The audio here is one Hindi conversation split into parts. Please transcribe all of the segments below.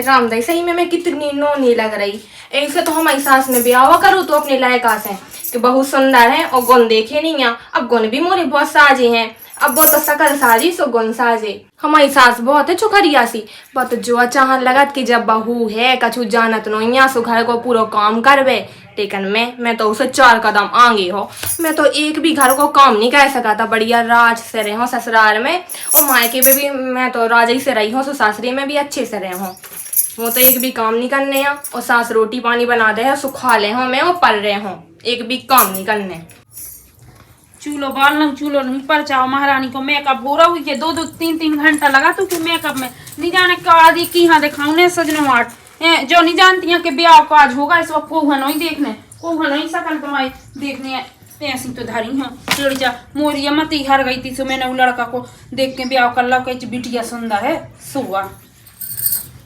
हाय राम दई, सही में मैं कितनी नोनी लग रही। एक से तो हमारी सास ने ब्याह करूँ तो अपने लायका से कि बहुत सुंदर है और गुण देखे नहीं है। अब गुण भी मोरे बहुत साजे हैं। अब वो तो सकल साजी सो गुण साजे। हमारी सास बहुत है चुखरिया सी, बट जो चाहन लगत कि जब बहू है कछु जानत नहीं सो घर को पूरा काम करवे। लेकिन मैं तो उसे 4 कदम आगे हो। मैं तो एक भी घर को काम नहीं कर सका था। बढ़िया राज से रहे हो ससुराल में, और मायके में भी मैं तो राजा ही से रही हूँ, सो सासरी में भी अच्छे से रहे हूँ। वो तो एक भी काम नहीं करने हैं, और सास रोटी पानी बना दे है सुखा ले हूँ मैं, और पल रहे हूँ, एक भी काम नहीं करने। चूल्हो बालना चूल्हो नहीं पर चाहो महारानी को मेकअप हो रहा हुई के 2-2 3-3 घंटा लगा तो मेकअप में नहीं जाने का आदि की यहाँ दिखाऊ ने सजने वाट जो नहीं जानती हैं कि ब्याह का आज होगा इस वक्त को नहीं देखने को नहीं सकल तुम्हारी देखने ऐसी तो धरी हूँ लड़चा मोरिया मत ही हार गई थी। सो मैंने वो लड़का को देख के ब्याह कर ला कही बिटिया सुंदर है सुआ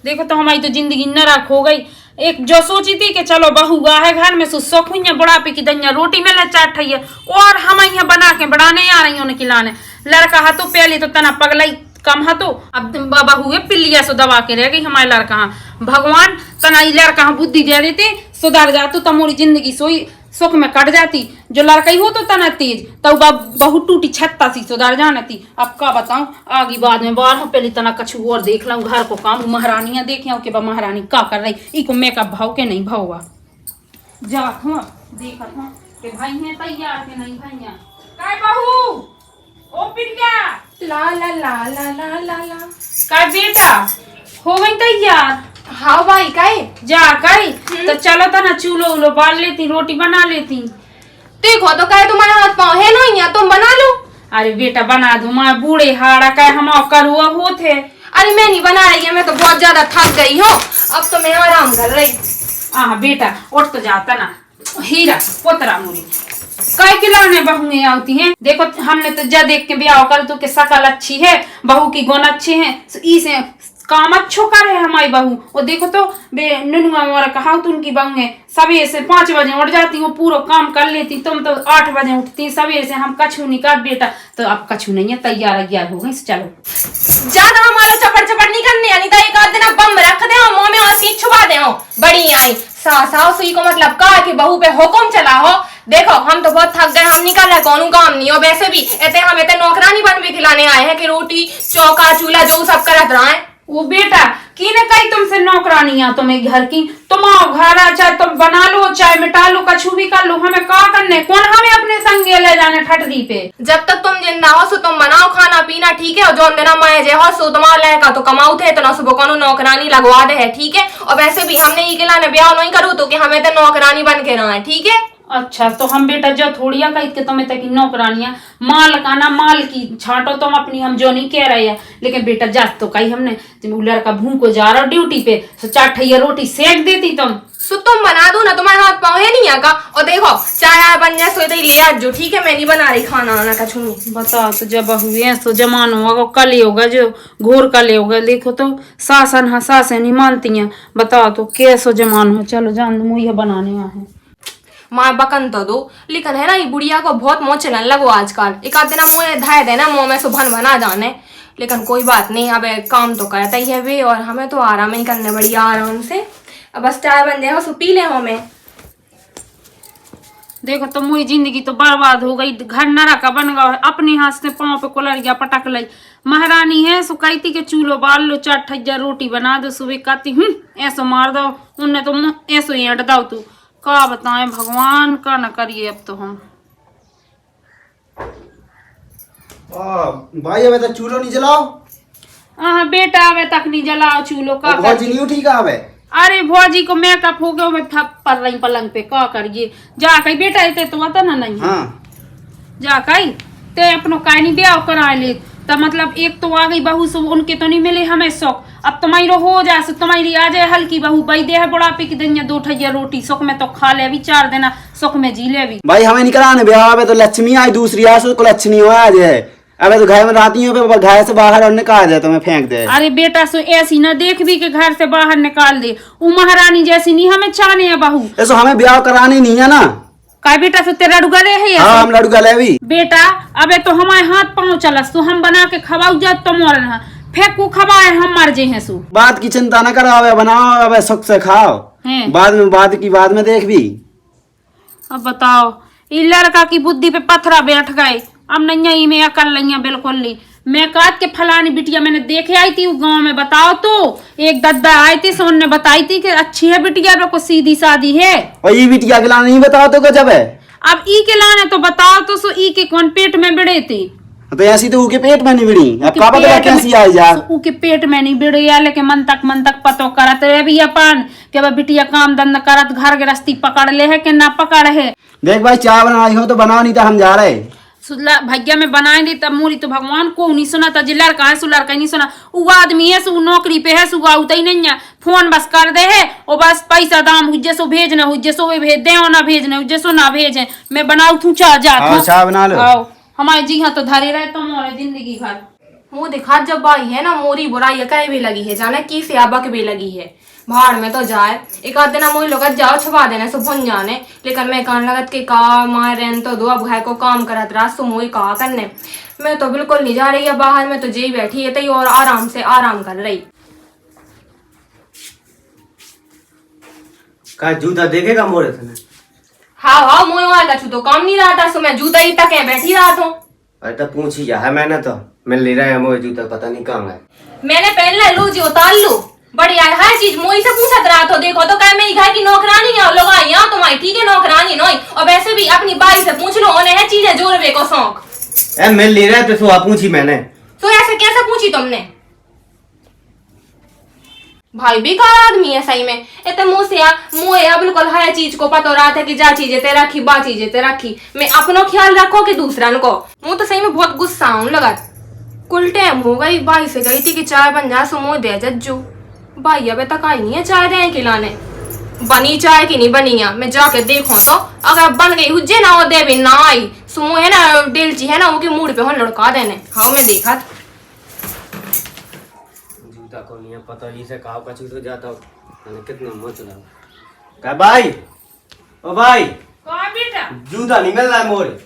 देखो तो हमारी तो जिंदगी नरक हो गई। एक जो सोची थी कि चलो बहू है घर में सुख हुई बुढ़ापे की दैया रोटी में चाट है और हम यहाँ बना के बढ़ाने आ रही हूँ खिलाने। लड़का हा तो पहले तो तना पगलाई कम हा तो अब बहू है पिल्लिया सो दबा के रह गई हमारे लड़का। भगवान तना लड़का बुद्धि दे देते सुधर जातू तो मोरी जिंदगी सोई सुख में कट जाती। जो लड़कई हो तो तना तेज तो बहु टूटी छत्ता सी सुधर जाना थी। अब का बताऊं आगे बाद में बार पहले तना कछु और देख लाऊं घर को काम महारानियां देखे कि महारानी का कर रही इको मेकअप भाव के नहीं भावा जात हूँ देखत हूँ कि भाई है तैयार के नहीं भैया काय बहू ओ पिटिया ला ला ला ला ला ला ला काय बेटा हो गई तैयार। हाँ भाई काहे जा कई तो चलो तो ना चूल्हो उलो बाल लेती रोटी बना लेती। देखो तो कहे तुम्हारा हाथ पाँव है नहीं है तुम बना लो। अरे बेटा बना दूं मैं बूढ़े हाड़ा कहे हम करुआ होते। अरे मैं नहीं बना रही है, मैं तो बहुत ज्यादा थक गई हूँ, अब तो मैं आराम कर रही। हाँ बेटा उठ तो जाता ना हीरा पोतरा मुरी कई खिलाने बहुएं आती हैं। देखो हमने तो जा देख के ब्याह कर तो के शकल अच्छी है बहू की गुण अच्छे हैं इसे काम अच्छो करे हमारी बहू। और देखो तो नुनुआ मोरा कहा तो उनकी बहू है सवेरे से 5 बजे उठ जाती हूँ पूरा काम कर लेती। तुम तो 8 बजे उठती सवेरे से हम कछु नहीं कर बेटा तो अब कछु नहीं है तैयार हो गई चलो। ज्यादा हमारा चपड़ चपड़ नहीं करने यानी तो एक आध दिन बम रख दे मुंह में और सीट छुपा दे बड़ी आई सास सुई को मतलब कहा कि बहू पे हुक्म चला हो। देखो हम तो बहुत थक गए, हम नहीं कर रहे कौन काम नहीं हो। वैसे भी एते हम एते नौकरानी बन भी खिलाने आए हैं कि रोटी चौका चूल्हा जो सब करत रहा है। वो बेटा की ने कही तुमसे नौकरानी आ तुम्हें घर की तुम आओ घर आ चाहे तुम बना लो चाहे मिटा लो कछु भी कर लो हमें का करने कौन हमें अपने संगे ले जाने ठटरी पे। जब तक तुम जिंदा हो सो तुम बनाओ खाना पीना ठीक है, और जो दिन मैं जे हो सो तुम्हारा लड़का तो कमाऊ थे तो ना सुबह को नौकरानी लगवा दे है ठीक है। और वैसे भी हमने ये गिला ने ब्याह नहीं करूँ तो कि हमें तो नौकरानी बन के रहा है ठीक है। अच्छा तो हम बेटा जो थोड़िया कही के तुम्हें तक नौकरानियां माल का ना माल की छांटो तुम अपनी हम जो नहीं कह रहे हैं लेकिन बेटा जात तो कही हमने लड़का भूख को जा रहा ड्यूटी पे तो 4 ठैया रोटी सेक देती तुम सो तुम बना दो ना तुम्हारे हाथ पाँव है नहीं का। और देखो चाय बन जाए सो ले आज जो ठीक है मैं नहीं बना रही खाना आना कछु नहीं। बताओ तो जब हुए तो जमान होगा कल होगा जो घोर कल होगा। देखो तो सासन हाँ सासें नहीं मानती हैं बताओ तो कैसो जमान हो। चलो जान मुझे बनाने है माँ बकन तो दो लेकिन है ना ये बुढ़िया को बहुत मोह चलन लगो आजकल। एक आध दिन मुँह धाय देना मुँह में सुबह बना जाने लेकिन कोई बात नहीं अब काम तो करता ही है वे और हमें तो आराम ही करने बढ़िया आराम से। अब बस चाय बन जाए सो पी ले हो मैं। देखो तो मुझी जिंदगी तो बर्बाद हो गई घर नरा का बन गया अपने हाथ से पाँव पे कुलरिया पटक लाई। महारानी है सो कहती के चूल्हो बाल लो 4 ठैया रोटी बना दो सुबह कहती ऐसो मार दो उनने तो ऐसो ही अट दाओ तू का बताएं भगवान का न करिए। अब तो हम भाई अबे तक चूल्हो नहीं जलाओ। हाँ बेटा अबे तक नहीं जलाओ चूल्हो का भौजी नहीं उठी का अबे। अरे भौजी को मेकअप हो गया मैं पर रही पलंग पे का करिए जा कही बेटा इतने तो आता ना नहीं। हाँ जा कही ते अपनो काय नहीं ब्याह करा ले तो मतलब एक तो आ गई बहू से उनके तो नहीं मिले हमें शौक। अब तुम्हारी हो जाए तुम्हारी आ जाए हल्की बहू बई दे है बुढ़ापे की दिन 2 ठैया रोटी सुख में तो खा ले भी 4 दिन सुख में जी ले भी। भाई हमें नहीं कराने ब्याह अबे तो लक्ष्मी आई दूसरी आ को लक्ष्मी हो आज है अबे तो घर में रहती हूँ घर से बाहर और निकाल दे तुम्हें फेंक दे। अरे बेटा सो ऐसी ना देख भी के घर से बाहर निकाल दे वो महारानी जैसी नहीं हमें चाहने है बहू ऐसा हमें ब्याह करानी नहीं है ना का बेटा सो तेरा डुगले है हाँ हम लड़ू गले भी बेटा अबे तो हमारे हाथ पाँव चलस तो हम बना के खवाऊ जा तुम और फेंकू खबाए हम मर जे हैं सु। बात की चिंता न करो, अब बनाओ, अब सुख से खाओ, हैं। बाद में देख भी। अब बताओ ये लड़का की बुद्धि पे पत्थरा बैठ गए, अब नहीं में अकल नहीं बिल्कुल नहीं। मैं काट के फलानी बिटिया मैंने देखे आई थी गांव में, बताओ तो एक दद्दा आई थी, सोन ने बताई थी कि अच्छी है बिटिया, को सीधी सादी है। और ये बिटिया के लाने नहीं बताओ तो गजब है। अब ई के लाने तो बताओ तो सो ई के कौन पेट में बिड़े थे, तो ऐसी तो ऊके पेट में नहीं बिड़ी, अब का पता कैसी आई यार। ऊके पेट में नहीं बिड़े या, लेकिन मन तक पतो करत रहे भी अपन के बा बिटिया काम धंधा करत, घर गृहस्थी पकड़ ले है कि ना पकड़ है। देख भाई चाय बनाई हो तो बनाओ, नहीं तो हम जा रहे। सुला भैया में बनाए दी तब मोरी तो भगवान को नहीं सुना था, जिला लड़का है सु लड़का नहीं सुना। वो आदमी है सु नौकरी पे है, सुगा उतर ही नहीं है, फोन बस कर दे है और बस पैसा दाम हुज्जे सो भेजना, हुज्जे सो वे भेज दे, ना भेजने हुज्जे सो ना भेजे। मैं बनाऊ तू चाह जा चाय बना लो। आओ हमारे जी हाँ तो धरे रहे तुम और जिंदगी भर। मुँह दिखा जब भाई है ना, मोरी बुराई कहीं भी लगी है, जाने की सियाबक भी लगी है, भाड़ में तो जाए। एक आध दिन मोई लगत जाओ छुपा देने सो भुन जाने, लेकिन मैं कान लगत के का मार रहन तो दो, अब घर को काम करत रहा सो मोई कहा करने। मैं तो बिल्कुल नहीं जा रही है बाहर में, तो जी बैठी है तई और आराम से आराम कर रही। का जूता देखेगा मोरे से? हाँ मोई वाला छू तो काम नहीं रहा था, सो मैं जूता ही तक बैठी रहा था। अरे तो पूछ ही जा है, मैंने तो मैं ले रहा है मोए जूता, पता नहीं कहाँ है। मैंने पहन ला, लो जी उतार लो, बढ़िया हर चीज मोई से पूछत रहा तो देखो तो क्या मेरी घर की नौकरानी है, लोग आई यहाँ तुम्हारी ठीक है नौकरानी नहीं, और वैसे भी अपनी बाई से पूछ लो, उन्हें है चीजें जोड़वे को शौक। ए मैं ले रहा है तो सुहा पूछी मैंने। तो ऐसे कैसे पूछी तुमने? भाई बेकार आदमी है सही में, इतने मुंह से मुँह बिल्कुल हर चीज को पता रहा था कि जा चीजें ते रखी, बा चीजें ते रखी, मैं अपनो ख्याल रखो कि दूसरन को। मुँह तो सही में बहुत गुस्सा आऊं लगा। कुल टाइम हो गई, भाई से गई थी कि चाय बन जा, सो मुँह दे जज्जू, भाई अबे तक आई नहीं है चाय दें खिलाने। बनी चाय की नहीं बनी है, मैं जाके देखो तो अगर बन गई हुज्जे ना, वो दे भी ना आई सुमो है ना डेलची है ना, वो की मूड पे हो लड़का देने। हाँ मैं देखा जूता को नहीं है पता, इसे कहा कछु तो जाता हूँ, मैंने कितना मुँह चला। क्या भाई, ओ भाई कहाँ बेटा जूता नहीं मिल रहा है मोरे।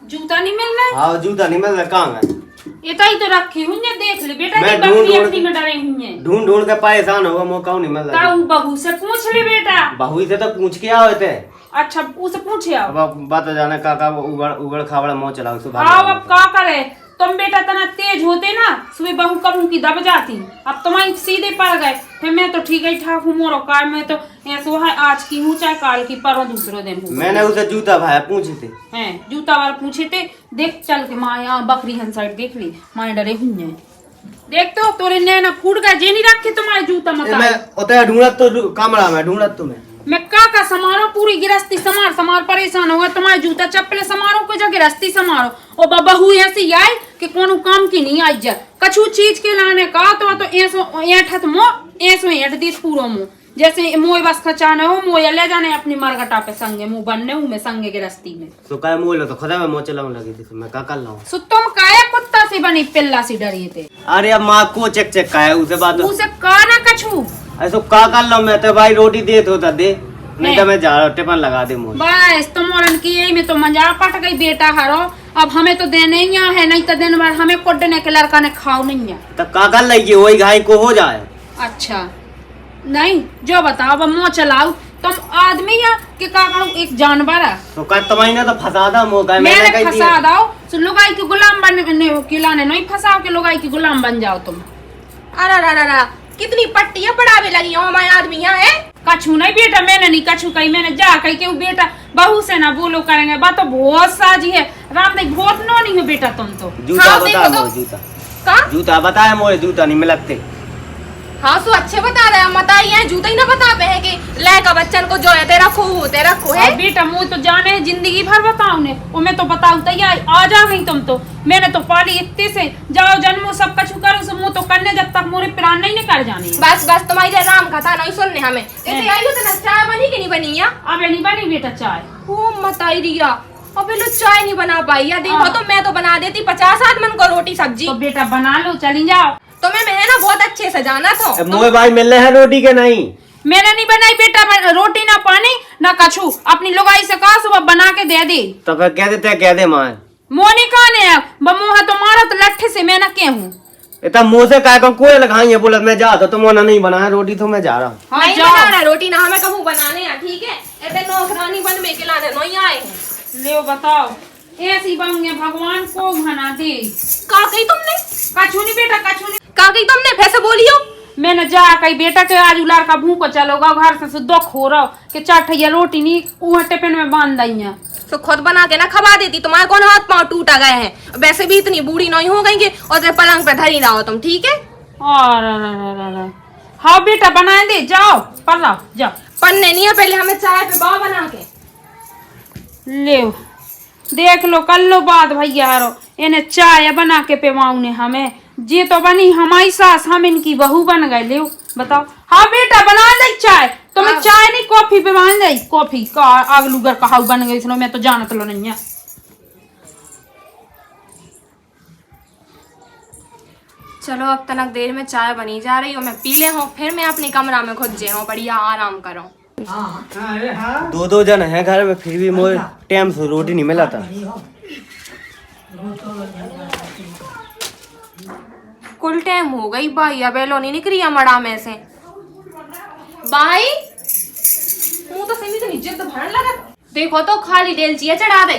जूता नहीं मिल रहा है? हाँ जूता नहीं मिल रहा, कहाँ है? ये तो रखी हुई है, देख ले बेटा, मैं ये बकरी अपनी में डरे हुई है। ढूंढ के परेशान होगा, मौका नहीं मिल रहा। ताऊ बहू से पूछ ले बेटा। बहू से तो पूछ के आओ थे। अच्छा उसे पूछे आओ। अब बात जाने काका उगड़ खावड़ा मुँह चला आओ अब का करे तुम बेटा, तना तेज होते ना सुबह बहू कब की दब जाती, अब तुम्हारी सीधे पड़ गए। फिर मैं तो ठीक ही ठाक हूँ, मोरो कार में तो ऐसा है, आज की हूँ चाहे काल की, परो दूसरो दिन हूँ। मैंने उसे जूता भाई पूछे थे, हैं जूता वाला पूछे थे। देख चल के माँ यहाँ बकरी हन साइड देख ली, माँ डरे हुई है। देख तो तोरे नैना फूट गए, जे नहीं रखे तुम्हारे जूता मत। मैं उतर ढूंढत तो कमरा में ढूंढत तुम्हें, मैं का समारो, पूरी गिरस्ती समार परेशान होगा, तुम्हारे जूता चप्पल समारो को जगह गिरस्ती समारो। और बाबा हुई ऐसी आई कि कोनो काम की नहीं आई जा, कछु चीज के लाने का तो ऐसो ऐठत मो ऐसो ऐठ दी पूरो मुंह, जैसे मोय बस खचाने हो मोय ले जाने अपनी मरगटा पे संगे मुंह बनने हूँ मैं संगे गिरस्ती में। तो काय मोल तो खुदा में मुंह चलाने लगी थी, मैं का कर लाऊं। सो तुम काया कुत्ता से बनी पिल्ला सी डरी थे। अरे अब माँ को चेक का है उसे बात, उसे का ना कछु ऐसो का कर लाऊं। मैं तो भाई रोटी दे तो दे, नहीं तो मैं जा रहा टिफिन लगा दे मुझे। बस तुम की यही में तो मजा पट गई बेटा हरो, अब हमें तो देने ही है, नहीं तो दिन भर हमें कोडने के लड़का ने खाओ नहीं है। तो का कर लगी वही घाई को हो जाए। अच्छा नहीं जो बताओ, अब मुँह चलाओ, तुम आदमी है कि का करूं, एक जानवर है। तो का तुम्हारी तो फंसा दा मौका, मैंने फंसा दाओ तो लुगाई की गुलाम बनने खिलाने नहीं फंसाओ के लुगाई की गुलाम बन जाओ तुम। अरे कितनी पट्टियां पड़ावे लगी हो हमारे आदमी यहाँ है। कछु नहीं बेटा, मैंने नहीं कछु कही, मैंने जा कही के बेटा बहू से ना बोलो करेंगे, बात तो बहुत साजी है। राम नहीं बहुत नो नहीं हो बेटा तुम तो। जूता हाँ, बता देखो मोरे, तो। जूता का? जूता बताया मोरे, जूता नहीं मिलते। हाँ सो अच्छे बता रहे हैं, मत आइए जूता ही ना बता पे है कि लड़का बच्चन को जो है तेरा रखो है। बेटा मुँह तो जाने जिंदगी भर बताऊ ने, वो मैं तो बताऊ तैयार आ जा गई तुम तो। मैंने तो पाली इतने से जाओ जन्मो सब कछु करो सो मुँह तो करने जब तक मोरे प्राण नहीं कर जाने। बस तुम्हारी राम कथा नहीं सुनने हमें। ऐसे आई हो तो ना चाय बनी कि नहीं बनी है? अब नहीं बनी बेटा चाय। ओ मत आई रिया, अबे लो चाय नहीं बना पाई है, देखो तो मैं तो बना देती 50 आदमी को रोटी सब्जी। तो बेटा बना लो चली जाओ। तुम्हें मैं ना बहुत अच्छे से जाना था। मोए भाई मिल रहे हैं रोटी के नहीं? मैंने नहीं बनाई बेटा रोटी, ना पानी ना कछु, अपनी लुगाई से कहा सुबह बना के दे दे। तो फिर कह देते कह दे माँ मोनी कौन है? बमुहा तो मारा तो लट्ठे से मैं ना के हूँ। इतना मुंह से काय को कोई लगाई है, बोला मैं जा तो तुमने नहीं बनाया रोटी तो मैं जा रहा हूँ। हाँ नहीं जाओ बना रहा रोटी ना हमें कबू बनाने हैं, ठीक है? ऐसे नौकरानी बन में के लाने नहीं आए हैं। ले बताओ ऐसी बांगे भगवान को घना दे। का कही तुमने? कछुनी बेटा कछुनी का कही तुमने? फिर से बोलियो। मैंने जा कही बेटा के आज उलार का भूख चलोगा घर से दुख हो रहा कि चाठैया रोटी नहीं ऊहा टिफिन में बांध दी तो खुद बना के ना खवा देती, तुम्हारे कौन हाथ पांव टूटा गए हैं? वैसे भी इतनी बूढ़ी नहीं हो गई कि और पलंग पे धरी ना हो तुम, ठीक है? और हाँ बेटा बना दे, जाओ पढ़ जाओ। पन्ने नहीं है, पहले हमें चाय पे बाव बना के ले देख लो कर लो बात भैया हारो, इन्हें चाय बना के पिवाऊ ने हमें। जे तो बनी हमारी सास, हम इनकी बहू बन गए। ले बताओ। हाँ बेटा बना दे चाय, तुम्हें हाँ। चाय नहीं कॉफी पे मान जाई। कॉफी का आगलूगर कहाऊ बन गई इसलिए मैं तो जानत लो नहीं है। चलो अब तक देर में चाय बनी जा रही हो, मैं पी ले हूँ, फिर मैं अपने कमरा में खुद जे हूँ, बढ़िया आराम करूँ। 2-2 जन है घर में, फिर भी मुझे टाइम से रोटी नहीं मिला था। कुल टाइम हो गई भाई, अब एलो नहीं निकली मड़ा में से। भाई मुँह तो सही से इज्जत तो भरने लगा। देखो तो खाली डेलचिया चढ़ा दे।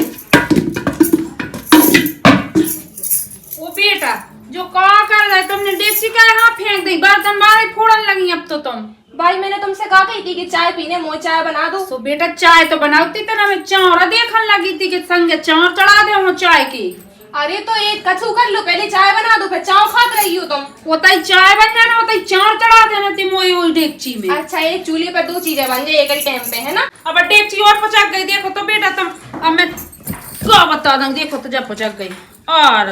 ओ बेटा जो का कर रहे तुमने डेक्ची का हाथ फेंक दी, बर्तन बाहर फोड़न लगी अब तो तुम। भाई मैंने तुमसे कहा कही थी कि चाय पीने, मुँह चाय बना दो। तो बेटा चाय तो बनाती थी ना, मैं चावड़ा देखने लगी थी कि संगे चाव चढ़ा दे हो चाय की। अरे तो एक कछु कर लो, पहले चाय बना दो, फिर चाव खात रही हो तुम। होता ही चाय बन जाना, होता ही चाव चढ़ा देना थी मोई ओई डेक्ची में। अच्छा एक चूल्हे पर 2 चीजें बन जाए एक ही टाइम पे, है ना? अब डेक्ची और पचक गई देखो तो बेटा तुम। अब मैं क्या बता दूं, देखो तो जब पचक गई। और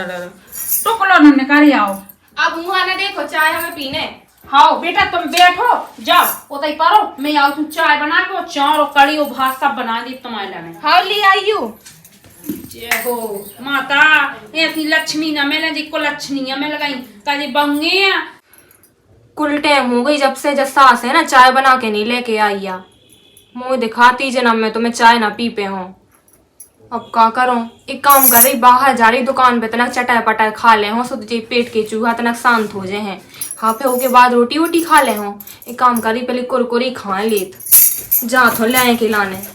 टुकड़ों ने निकाली आओ। अब मुँह आना देखो, चाय हमें पीने। हाँ बेटा तुम बैठो जाओ, होता ही पारो मैं आओ तुम चाय बना के चार और कड़ी और भात सब बना दी तुम्हारे लगे। हाँ ले आइयो। जय हो माता, ऐसी लक्ष्मी न मिले जी को लक्ष्मी में लगाई कभी बंगे। कुल टाइम हो गई जब से जब सास है ना चाय बना के नहीं लेके आई या मुँह दिखाती जन्म में तुम्हें चाय ना पी पे हो। अब का करूं, एक काम कर रही, बाहर जा रही दुकान पे, तनक चटाई पटाई खा ले हो, सुध जी पेट के चूहा तनक शांत हो जाए हैं। हाँ फिर उसके बाद रोटी वोटी खा ले हो। एक काम करी पहले कुरकुरी खा लेत जा थो ले के लाने।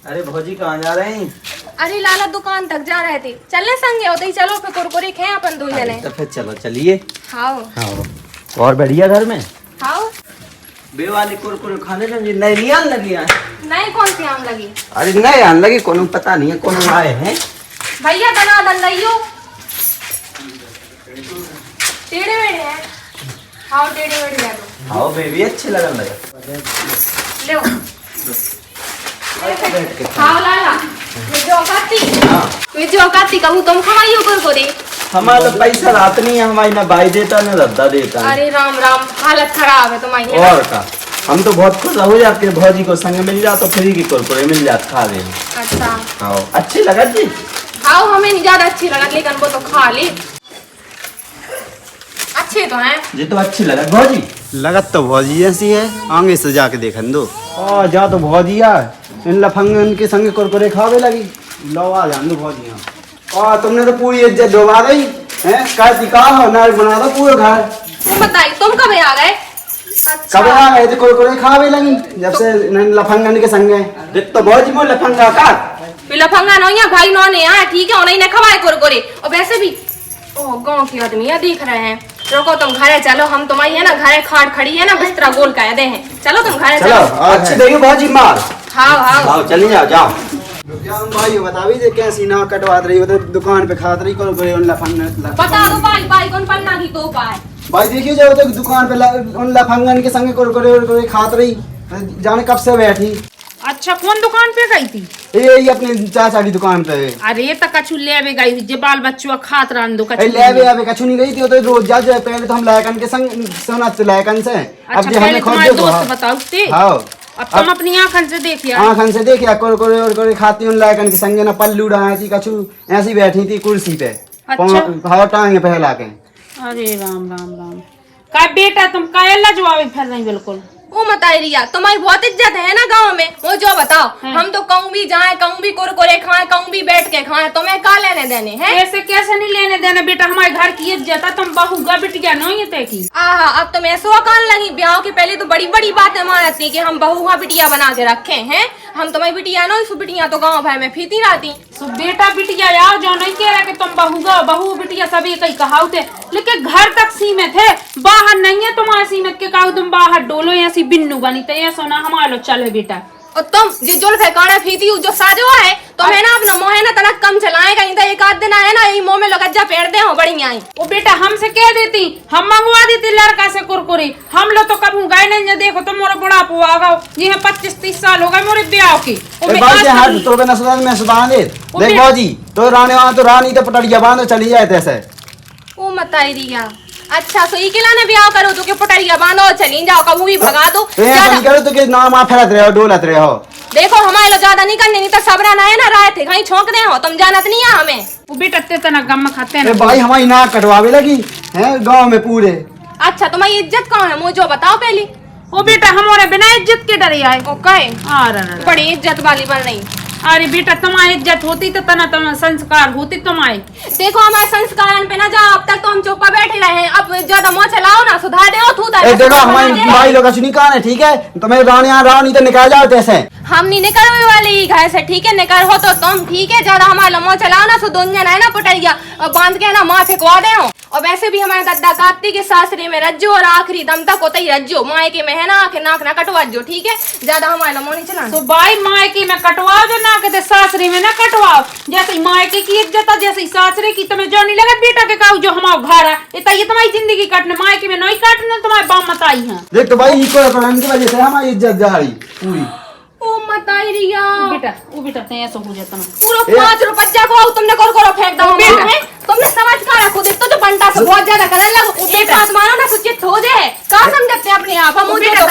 अरे भौजी कहाँ जा रहे हैं? अरे लाला दुकान तक जा रहे थे, चलने संगे होते ही चलो फिर कुरकुरी खाए अपन 2 जने। तो फिर चलो चलिए। हाँ हाँ और बढ़िया घर में हाँ। बे वाले कुरकुरे खाने लगे, नई नहीं आने लगी है। नहीं कौन सी आम लगी? अरे नए आने लगी, कोनो पता नहीं है कौन आए हैं। भैया दना दन लइयो टेढ़े मेढ़े हैं। हाँ टेढ़े मेढ़े ले लो। हाँ बेबी अच्छे लगन लगे। ले हाँ लाला मैं जो औकाती कहूँ तुम खवाइयो कुरकुरे। हमारा तो पैसा रात नहीं है, हमारी ना भाई देता ना रद्दा देता है। अरे राम राम, हालत खराब है तुम्हारी, है ना? और का हम तो बहुत खुश हो जाते हैं, भौजी को संग मिल जाए तो फ्री की कुरकुरे मिल जाते खा ले। अच्छा हाँ अच्छी लगा जी। हाँ हमें नहीं ज्यादा अच्छी लगा, लेकिन वो तो खा ली, अच्छे तो हैं। ये तो अच्छी लगा भौजी। लगत तो भौजी ऐसी है, आगे से जाके देखन दो। और जा तो भौजी यार इन लफंगन के संग कुरकुरे खावे लगी। लो आ जान दो भौजी। और तुमने तो पूरी इज्जत डुबा दी है, कहती का हो ना बना दो पूरे घर। तुम बताइए तुम कब आ गए? अच्छा कब आ गए थे कुरकुरे खावे लगी जब से इन लफंगन के संग देख तो भौजी मो लफंगा का लफंगा नहीं है भाई, नौ ने आया ठीक है, उन्हें खवाए कुरकुरे। और वैसे भी ओ गाँव के आदमी है देख रहे हैं। रुको तुम घरे चलो, हम तुम्हारी है ना घरे खाट खड़ी है ना, बिस्तरा गोल का दे हैं। चलो तुम घरे चलो। अच्छी देखो भौजी मार। हाँ हाँ आओ चली जाओ जाओ। भाई बता भी दे कैसी ना कटवात रही हो तो दुकान पे खात रही कुरकुरे उन लफंगन। बता दो भाई, भाई कौन पन्ना की तो पाए भाई देखिए जब तो दुकान पे उन लफंगन के संग कुरकुरे खात रही, जाने कब से बैठी। अच्छा कौन दुकान पे गई थी? ये अपने चाचा की दुकान पे। अरे ये तो कछु ले गई हुई जे बाल बच्चों खात रहन दो कछु ले आवे कछु नहीं गई थी, वो तो रोज जा जाए। पहले तो हम लायकन के संग सोना लायकन से। अच्छा पहले तुम्हारे दोस्त बताओ थे। हाँ अब तुम अपनी आंखन से देखिए। आँखन से देखिए कुरकुरे उरकुरे खाती उन लायकन के संग ना, पल्लू डाली थी कछु ऐसी बैठी थी कुर्सी पे। अच्छा। हाँ टांगे फैला के। अरे राम राम राम। का बेटा तुम काहे लजवावे फिर रही बिल्कुल? वो बताई रिया, तुम्हारी बहुत इज्जत है ना गांव में। वो जो बताओ, हम तो कहूँ भी जाए, कहूँ भी कुरकुरे खाए, कहूँ भी बैठ के खाए, तुम्हें का लेने देने हैं? ऐसे कैसे नहीं लेने देने बेटा, हमारे घर की इज्जत है, तुम बहू गा बिटिया नहीं है की। आहा, अब तुम ऐसो कान लगी, ब्याह के पहले तो बड़ी बड़ी बातें मानती कि हम बहुआ बिटिया बना के रखे हैं। हम तुम्हारी बिटिया नो, बिटिया तो गाँव भाई में फीती रहती। तो बेटा बिटिया यार जो नहीं कह रहा कि तुम बहू गा, बहू बिटिया सभी कहीं कहावत है, लेकिन घर तक सीमित है, बाहर नहीं है तुम्हारे सीमित के कहा तुम बाहर डोलो ऐसी बिन्नू बनी तो ये सोना हमारे लो चले बेटा। और तुम जो जुल्फे काड़ा फीती जो साजो है, तो है ना अपना मोह है ना तनक कम चलाएगा, नहीं तो एक आध दिन आए ना यही मुंह में लगज्जा पेड़ दे हो बड़ी आई। वो बेटा हमसे कह देती, हम मंगवा देती लड़का से कुरकुरी, हम लोग तो कभी गए नहीं। देखो तो मोरा बुढ़ापा आ गया, ये 25-30 साल हो गए मोरे ब्याह की। देख बाजी तो रानी तो पटड़िया बांधो चली जाए तैसे। ओ मताई रिया, अच्छा सो ई किला ने ब्याह करो तो के पटरिया बांधो चली जाओ, कबू भी भगा दो। करो तो के नाम आप फैलत रहे हो, डोलत रहे हो। देखो हमारे लोग ज्यादा नहीं करने, नहीं तो सबरा ना है ना राय थे कहीं छोंक दे हो, तुम जानत नहीं है हमें। वो बेटा तेतना गम खाते हैं भाई हमारी नाक कटवावे लगी है गांव में पूरे। अच्छा तुम्हारी इज्जत कहाँ है, मुझे बताओ पहले। वो बेटा हमारे बिना इज्जत के डरे आए। ओके, बड़ी इज्जत वाली बन रही। अरे बेटा तुम्हारी इज्जत होती तो तना तुम संस्कार होती तुम्हारे। देखो हमारे संस्कार पे ना जाओ, अब तक तो हम चुप्पा बैठे रहे हैं, अब ज्यादा मुँह चलाओ ना, सुधार दे देखो हमारी भाई लोग नहीं कहा है, ठीक है तुम्हें रानी तो निकाल जाओ तैसे। हम नहीं निकलने वाली घर से, ठीक है निकल हो तो तुम, ठीक है ज्यादा हमारा मुँह चलाओ ना, सो दुनिया ना है ना पटरिया बांध के ना माँ फेंकवा दे हो। और वैसे भी हमारे दादा काती के सासरे में रज्जो और आखिरी दम तक होता ही रज्जो, मायके में है ना आखिर नाक ना कटवाजो, ठीक है ज्यादा हमारा मुँह नहीं चलाना। तो भाई मायके में कटवाओ जो ना कहते सासरे में ना कटवाओ, जैसे मायके की इज्जत है जैसे सासरे की। तुम्हें जो नहीं लगा बेटा के कहू जो हमारा घर है, ये तुम्हारी जिंदगी काटने, मायके में नहीं काटने तुम्हारे बाप मत आई है। देख तो भाई इको की वजह से हमारी इज्जत जा रही पूरी। ओ मताई रिया बेटा ते ऐसा हो जाता ना पूरा 5 रुपया को तुमने कोरकोरो फेंक दो बेटा, तुमने समझ का रखो, देख तो जो बनता से बहुत ज्यादा करने लगो, एक बात मानो ना तो चित हो जाए। का समझते अपने आप हम मुझे तो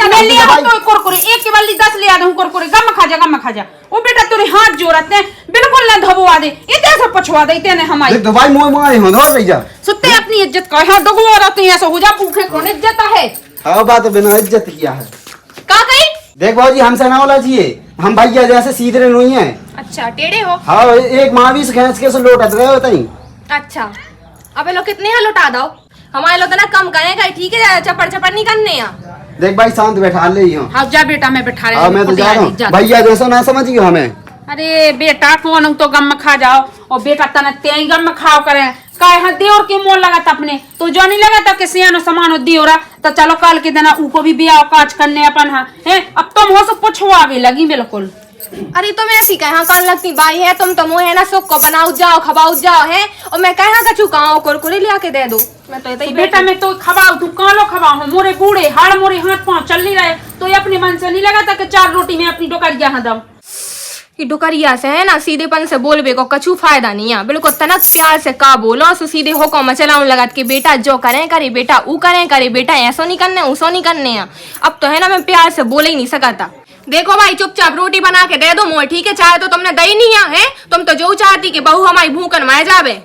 मैं लिया तो कुरकुरे एक के बल्ली 10 ले आ दूं कुरकुरे, गम खा जा। ओ बेटा तेरे हाथ जोड़ते हैं बिल्कुल ना धबवा दे, इतने से पछवा दे इतने हमारी। देख तो भाई मोय मारे हो धर भैया सुते अपनी इज्जत का हां डगवा रहते हैं, ऐसा हो जा भूखे कौन इज्जत है। हां बात बिना इज्जत किया है का कही। देख भाजी हमसे ना होना चाहिए, हम भैया जैसे सीधे नहीं है। अच्छा टेढ़े हो। हाँ एक माँ भी खींच के लोटत रहे होता ही। अच्छा अबे लोग कितने हैं लौटा दो, हमारे लोग तो ना कम करेंगे, ठीक है चपड़ नहीं करने यहाँ। देख भाई शांत बैठा ले ही हाँ जा बेटा मैं बैठा रही हूँ, मैं तो जा रहा हूँ भैया जैसा ना समझियो हमें। अरे बेटा कौन तो गम खा जाओ, और बेटा तना ते गम खाओ करे का देवर के मोल लगा था अपने, तो जो नहीं लगा था कि सियानो समान देवरा, तो चलो कल के दिन ऊको भी ब्याह काज करने अपन है। अब तुम हो सब पुछवावे लगी बिल्कुल। अरे तुम ऐसी कहा कान लगती बाई है, तुम तो मुँह है ना सुख को बनाओ जाओ खबाओ जाओ है, और मैं कहा का चुकाओ कुरकुरे लिया के दे दो। मैं तो बेटा मैं तो खबाऊ तू कालो खबाऊ मोरे बूढ़े हाड़ मोरे हाथ पाँव चल नहीं रहे, तो अपने मन से नहीं लगा था कि 4 रोटी में अपनी डोकरिया दम कि डुकरिया से है ना सीधेपन से बोलबे को कछु फायदा नहीं है, बिल्कुल तनक प्यार से का बोलो, सो सीधे होको मचलाऊं लगा कि बेटा जो करें करे बेटा ऊ करें करे बेटा ऐसो नहीं करने उसो नहीं करने हैं। अब तो है ना मैं प्यार से बोल ही नहीं सकता। देखो भाई चुपचाप रोटी बना के दे दो मोए, ठीक है चाहे तो तुमने दही नहीं है, तुम तो जो चाहती कि बहू हमारी भूखन मार जावे।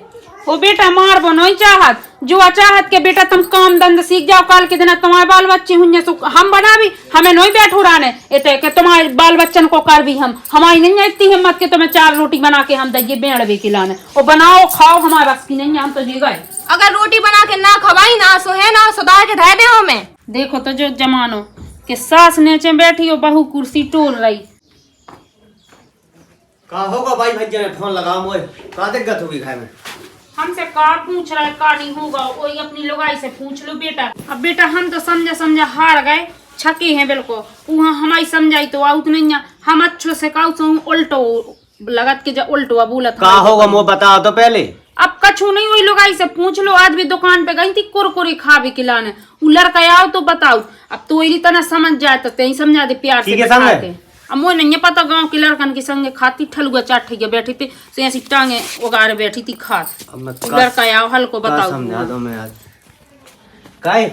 वो बेटा मार बो नहीं चाहत, जो चाहत के बेटा तुम काम धंधा सीख जाओ, कल के दिन तुम्हारे बाल बच्चे हुए हम बना भी हमें नहीं बैठो रहने कि तुम्हारे बाल बच्चन को कर भी हम, हमारी नहीं है इतनी हिम्मत कि तुम्हें 4 रोटी बना के हम दइए बेड़ भी खिलाने, और बनाओ खाओ हमारे बस की नहीं है, हम तो जी गए। अगर रोटी बना के ना खवाई ना सो है ना सुधार के धै दे हमें। देखो तो जो जमानो कि सास नीचे बैठी हो बहू कुर्सी टोल रही। का होगा भाई भैया ने फोन लगा मोए, का दिक्कत होगी घर में। हमसे का पूछ रहा है का नहीं होगा, वही अपनी लुगाई से पूछ लो बेटा। अब बेटा हम तो समझा हार गए, छके हैं बिल्कुल, वहाँ हमारी समझाई तो आउट नहीं है, हम अच्छो से काउ उल्टो लगत के जब उल्टो बोलत का होगा मोए बताओ तो पहले। अब कछु नहीं हुई लुगाई से पूछ लो, आज भी दुकान पे गई थी कुरकुरे खावे खिलाने, उ लड़का आओ तो बताओ, अब तो वही तरह समझ जाए तो तेई समझा दे प्यार से। अब मुझे नहीं पता गांव के लड़कन के संगे खाती ठलुआ चाट बैठी थी से ऐसी टांगे उगारे बैठी थी खास, लड़का आओ हल को बताओ समझा दो मैं आज। काहे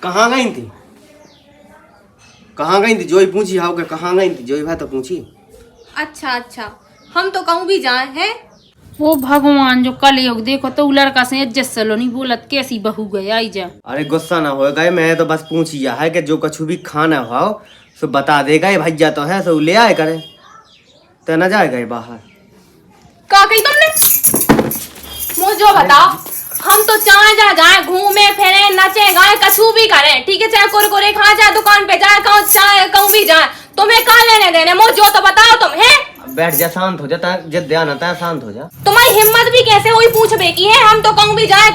कहाँ गई थी, कहाँ गई थी जोई पूछी हाउ के कहाँ गई थी जोई भाई तो पूछी। अच्छा हम तो कहूँ भी जाए हैं ओ भगवान जो कलयुग देखो तो उ लड़का से इज्जत से लो नहीं बोलत कैसी बहू गई आई जा। अरे गुस्सा ना हो गए, मैं तो बस पूछिया है कि जो कछु भी खाना हो सो बता देगा, ये भैया तो है सो ले आए करे तो न जाए गए बाहर। का कही तुमने मुझे जो बताओ, हम तो चाहे जा जाए घूमे फिरे नचे गाए कछु भी करें, ठीक है, चाहे कुरकुरे खाए चाहे दुकान पे जाए कहूँ भी जाए, तुम्हें कहाँ लेने देने, मुझे जो तो बताओ तुम है। बैठ जा, शांत हो जा, जिद ध्यान आता है, शांत हो जा। तुम्हारी हिम्मत भी कैसे हुई पूछबे की है, हम तो कहूँ भी जाए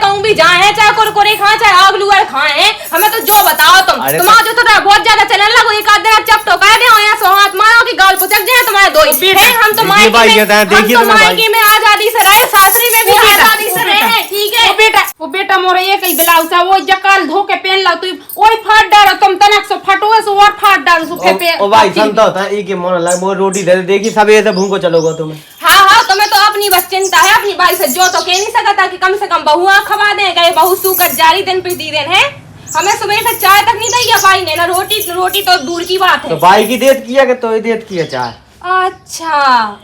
चाहे कुरकुरे खाए चाहे आग लुअर खाए हैं, हमें तो जो बताओ तुम्हारा जो तो बहुत ज्यादा चलने लगो, एक आध दिन चप तो कह दे या सो हाथ मारो कि गाल पुचक जाए तुम्हारे दो है। हम तो मायके में आजादी से रहे, सासरी में भी आजादी से रहे, ठीक है। वो बेटा मोरे ये कई ब्लाउज वो जकाल धो के पहन ला तू ओई फाट डालो तुम तनक सो फटो सो और फाट डालो सो पे ओ भाई सुनता होता है एक मन लग वो रोटी दे देखी सब ऐसे भूखो चलोगे तुम्हें। हाँ तुम्हें तो अपनी बस चिंता है अपनी बाई से, जो तो कह नहीं सकता कि कम से कम बहुआ खवा दे गए, बहू सूकर जारी दिन पे दी दिन है, हमें सुबह से चाय तक नहीं दी भाई ने ना रोटी तो दूर की बात है। तो भाई की देत किया कि तो देत किया चाय। अच्छा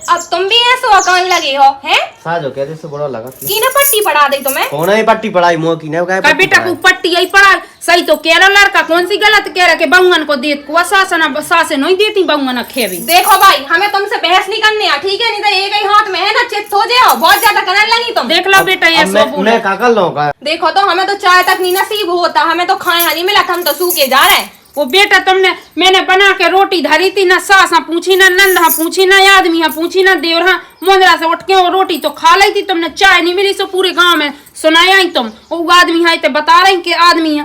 अब तुम भी ऐसो अकान लगे हो हैं? साजो कहते से बड़ा लगा की ना पट्टी पढ़ा दी तुम्हें? कौन है पट्टी पढ़ाई मो की ने का बेटा को पट्टी यही पढ़ा सही तो कह रहा लड़का कौन सी गलत कह रहा के बहुअन को देत को सासना सासे नहीं देती बहुअन खेवी। देखो भाई हमें तुमसे बहस नहीं करनी है, ठीक है, नहीं तो एक ही हाथ में है ना चित हो जाओ, बहुत ज्यादा करने लगी तुम। देख लो बेटा ये सब मैं का कर लूं का देखो तो हमें तो चाय तक नहीं नसीब होता, हमें तो खाए नहीं मिला, हम तो सूखे जा रहे हैं। वो बेटा तुमने मैंने बना के रोटी धरी थी ना सास पूछी ना नंद पूछी ना आदमी पूछी ना देवर मोंदरा से उठ के वो रोटी तो खा ली थी तुमने, चाय नहीं मिली सो पूरे गांव में सुनाया ही तुम। वो आदमी है तो बता रही कि आदमी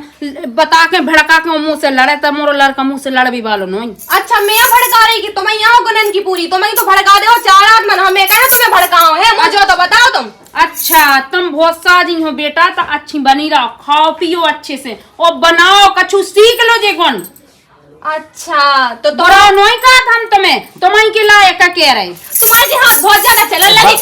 बता के भड़का के मुंह से लड़े तो मोरो लड़का मुंह से लड़ भी वालो नहीं। अच्छा मैं भड़का रही कि तुम्हें यहाँ गुनन की पूरी तुम्हें तो भड़का दे चार आदमी हमें कहे तुम्हें भड़काओ है, मुझे तो बताओ तुम। अच्छा तुम बहुत साजी हो बेटा तो अच्छी बनी रहो, खाओ पियो अच्छे से और बनाओ कछु सीख लो जे गुण। अच्छा तो बड़ा नहीं कहा था हम तुम्हें के लायक का कह रहे तुम्हारे हाथ बहुत ज्यादा चलने लगी